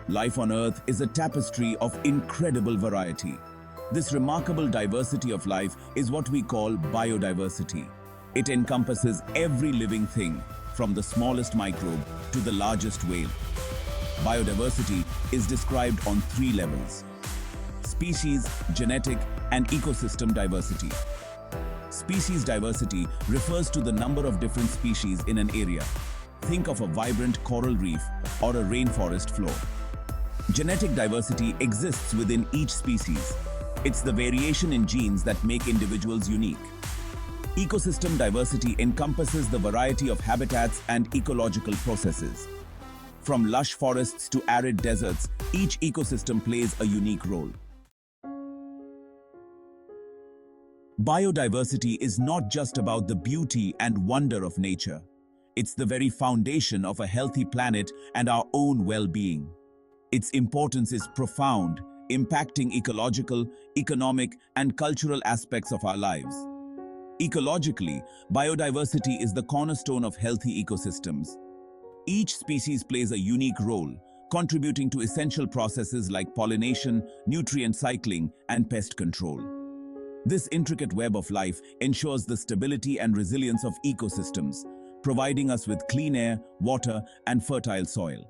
Life on Earth is a tapestry of incredible variety. This remarkable diversity of life is what we call biodiversity. It encompasses every living thing, from the smallest microbe to the largest whale. Biodiversity is described on three levels: species, genetic, and ecosystem diversity. Species diversity refers to the number of different species in an area. Think of a vibrant coral reef or a rainforest floor. Genetic diversity exists within each species. It's the variation in genes that make individuals unique. Ecosystem diversity encompasses the variety of habitats and ecological processes. From lush forests to arid deserts, each ecosystem plays a unique role. Biodiversity is not just about the beauty and wonder of nature. It's the very foundation of a healthy planet and our own well-being. Its importance is profound, impacting ecological, economic, and cultural aspects of our lives. Ecologically, biodiversity is the cornerstone of healthy ecosystems. Each species plays a unique role, contributing to essential processes like pollination, nutrient cycling, and pest control. This intricate web of life ensures the stability and resilience of ecosystems, providing us with clean air, water, and fertile soil.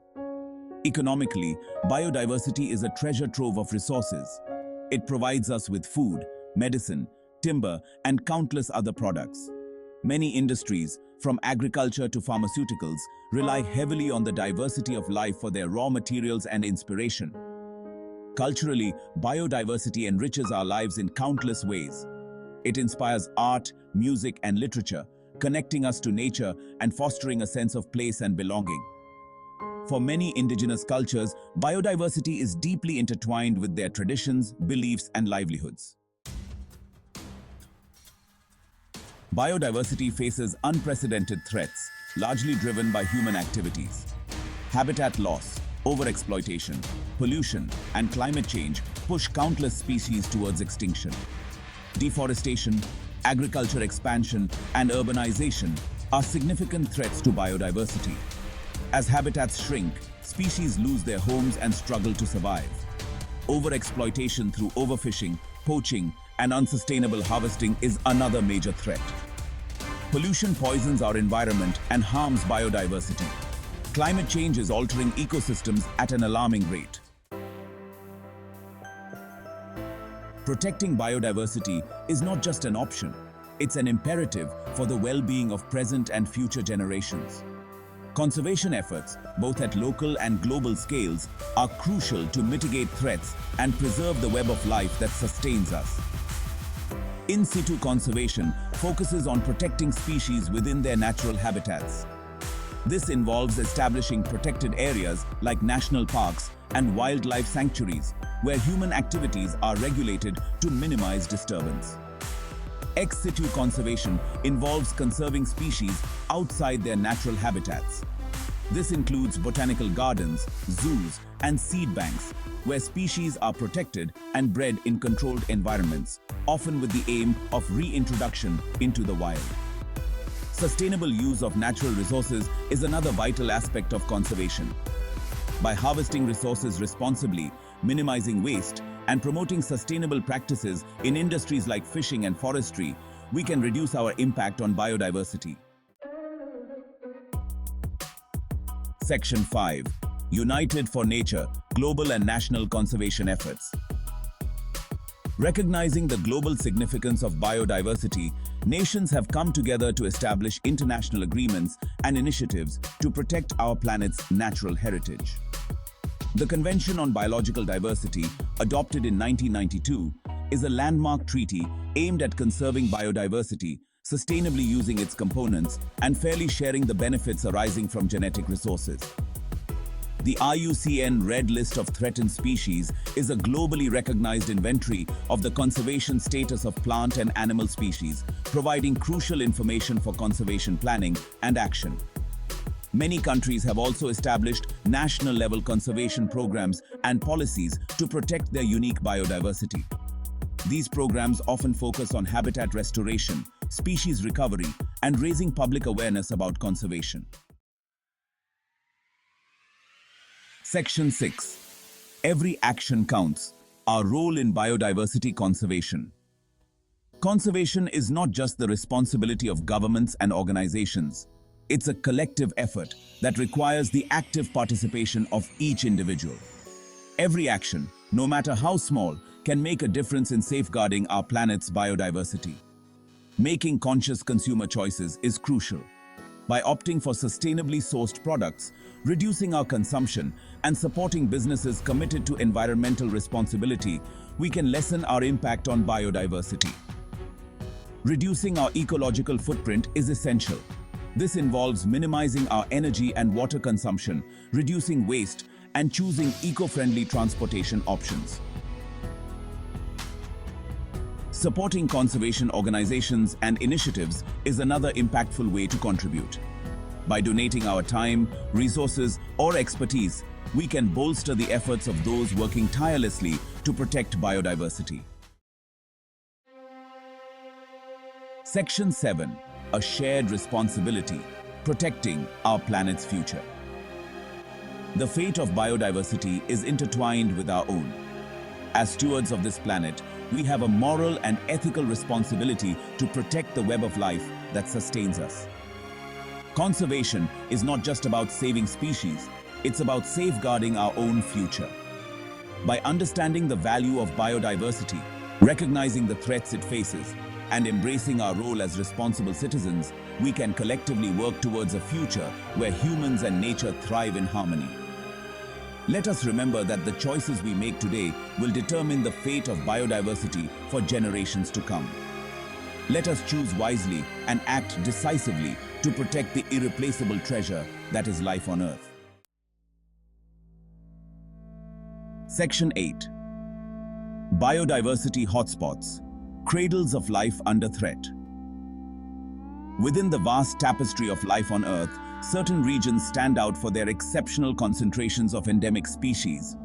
Economically, biodiversity is a treasure trove of resources. It provides us with food, medicine, timber, and countless other products. Many industries, from agriculture to pharmaceuticals, rely heavily on the diversity of life for their raw materials and inspiration. Culturally, biodiversity enriches our lives in countless ways. It inspires art, music, and literature, connecting us to nature and fostering a sense of place and belonging. For many indigenous cultures, biodiversity is deeply intertwined with their traditions, beliefs, and livelihoods. Biodiversity faces unprecedented threats, largely driven by human activities. Habitat loss, overexploitation, pollution, and climate change push countless species towards extinction. Deforestation, agriculture expansion, and urbanization are significant threats to biodiversity. As habitats shrink, species lose their homes and struggle to survive. Overexploitation through overfishing, poaching, and unsustainable harvesting is another major threat. Pollution poisons our environment and harms biodiversity. Climate change is altering ecosystems at an alarming rate. Protecting biodiversity is not just an option, it's an imperative for the well-being of present and future generations. Conservation efforts, both at local and global scales, are crucial to mitigate threats and preserve the web of life that sustains us. In situ conservation focuses on protecting species within their natural habitats. This involves establishing protected areas like national parks and wildlife sanctuaries, where human activities are regulated to minimize disturbance. Ex situ conservation involves conserving species outside their natural habitats. This includes botanical gardens, zoos, and seed banks, where species are protected and bred in controlled environments, often with the aim of reintroduction into the wild. Sustainable use of natural resources is another vital aspect of conservation. By harvesting resources responsibly, minimizing waste, and promoting sustainable practices in industries like fishing and forestry, we can reduce our impact on biodiversity. Section 5. United for Nature, Global and National Conservation Efforts. Recognizing the global significance of biodiversity, nations have come together to establish international agreements and initiatives to protect our planet's natural heritage. The Convention on Biological Diversity, adopted in 1992, is a landmark treaty aimed at conserving biodiversity, sustainably using its components, and fairly sharing the benefits arising from genetic resources. The IUCN Red List of Threatened Species is a globally recognized inventory of the conservation status of plant and animal species, providing crucial information for conservation planning and action. Many countries have also established national-level conservation programs and policies to protect their unique biodiversity. These programs often focus on habitat restoration, species recovery, and raising public awareness about conservation. Section 6. Every action counts. Our role in biodiversity conservation. Conservation is not just the responsibility of governments and organizations. It's a collective effort that requires the active participation of each individual. Every action, no matter how small, can make a difference in safeguarding our planet's biodiversity. Making conscious consumer choices is crucial. By opting for sustainably sourced products, reducing our consumption, and supporting businesses committed to environmental responsibility, we can lessen our impact on biodiversity. Reducing our ecological footprint is essential. This involves minimizing our energy and water consumption, reducing waste, and choosing eco-friendly transportation options. Supporting conservation organizations and initiatives is another impactful way to contribute. By donating our time, resources, or expertise, we can bolster the efforts of those working tirelessly to protect biodiversity. Section 7. A shared responsibility, protecting our planet's future. The fate of biodiversity is intertwined with our own. As stewards of this planet, we have a moral and ethical responsibility to protect the web of life that sustains us. Conservation is not just about saving species, it's about safeguarding our own future. By understanding the value of biodiversity, recognizing the threats it faces, and embracing our role as responsible citizens, we can collectively work towards a future where humans and nature thrive in harmony. Let us remember that the choices we make today will determine the fate of biodiversity for generations to come. Let us choose wisely and act decisively to protect the irreplaceable treasure that is life on Earth. Section 8. Biodiversity hotspots, cradles of life under threat. Within the vast tapestry of life on Earth, certain regions stand out for their exceptional concentrations of endemic species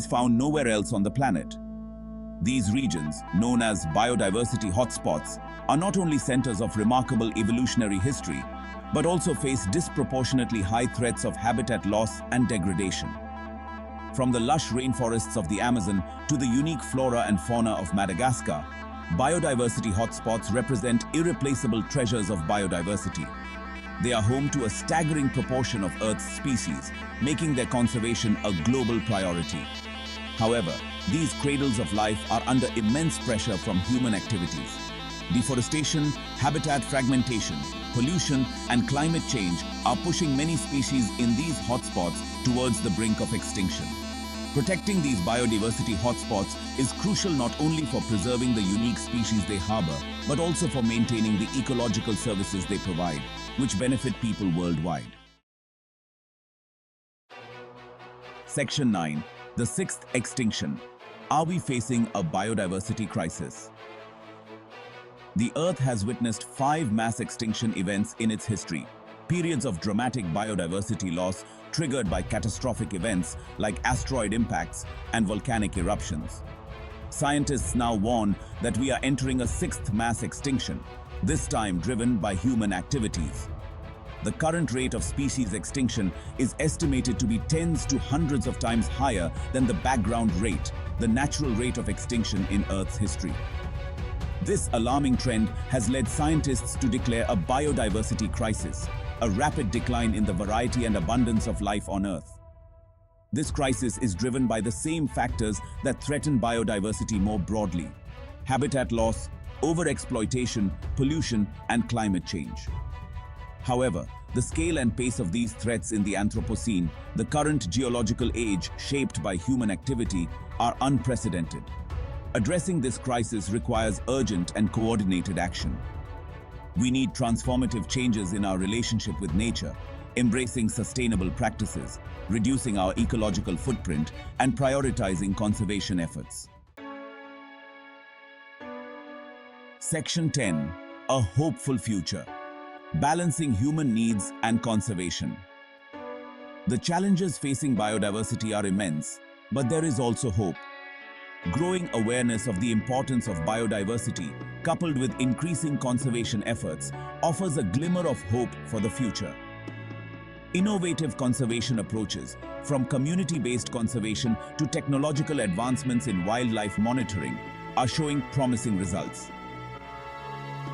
found nowhere else on the planet. These regions, known as biodiversity hotspots, are not only centers of remarkable evolutionary history, but also face disproportionately high threats of habitat loss and degradation. From the lush rainforests of the Amazon to the unique flora and fauna of Madagascar, biodiversity hotspots represent irreplaceable treasures of biodiversity. They are home to a staggering proportion of Earth's species, making their conservation a global priority. However, these cradles of life are under immense pressure from human activities. Deforestation, habitat fragmentation, pollution, and climate change are pushing many species in these hotspots towards the brink of extinction. Protecting these biodiversity hotspots is crucial not only for preserving the unique species they harbor, but also for maintaining the ecological services they provide, which benefit people worldwide. Section 9. The sixth extinction. Are we facing a biodiversity crisis? The Earth has witnessed 5 mass extinction events in its history, periods of dramatic biodiversity loss triggered by catastrophic events like asteroid impacts and volcanic eruptions. Scientists now warn that we are entering a 6th mass extinction, this time driven by human activities. The current rate of species extinction is estimated to be tens to hundreds of times higher than the background rate, the natural rate of extinction in Earth's history. This alarming trend has led scientists to declare a biodiversity crisis, a rapid decline in the variety and abundance of life on Earth. This crisis is driven by the same factors that threaten biodiversity more broadly: habitat loss, overexploitation, pollution, and climate change. However, the scale and pace of these threats in the Anthropocene, the current geological age shaped by human activity, are unprecedented. Addressing this crisis requires urgent and coordinated action. We need transformative changes in our relationship with nature, embracing sustainable practices, reducing our ecological footprint, and prioritizing conservation efforts. Section 10. A hopeful future. Balancing human needs and conservation. The challenges facing biodiversity are immense, but there is also hope. Growing awareness of the importance of biodiversity, coupled with increasing conservation efforts, offers a glimmer of hope for the future. Innovative conservation approaches, from community-based conservation to technological advancements in wildlife monitoring, are showing promising results.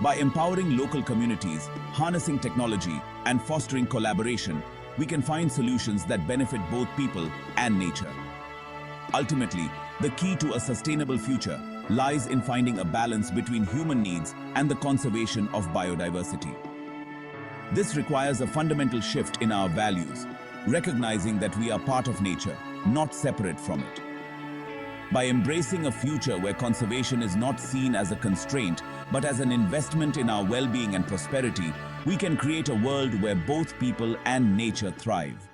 By empowering local communities, harnessing technology, and fostering collaboration, we can find solutions that benefit both people and nature. Ultimately, the key to a sustainable future lies in finding a balance between human needs and the conservation of biodiversity. This requires a fundamental shift in our values, recognizing that we are part of nature, not separate from it. By embracing a future where conservation is not seen as a constraint, but as an investment in our well-being and prosperity, we can create a world where both people and nature thrive.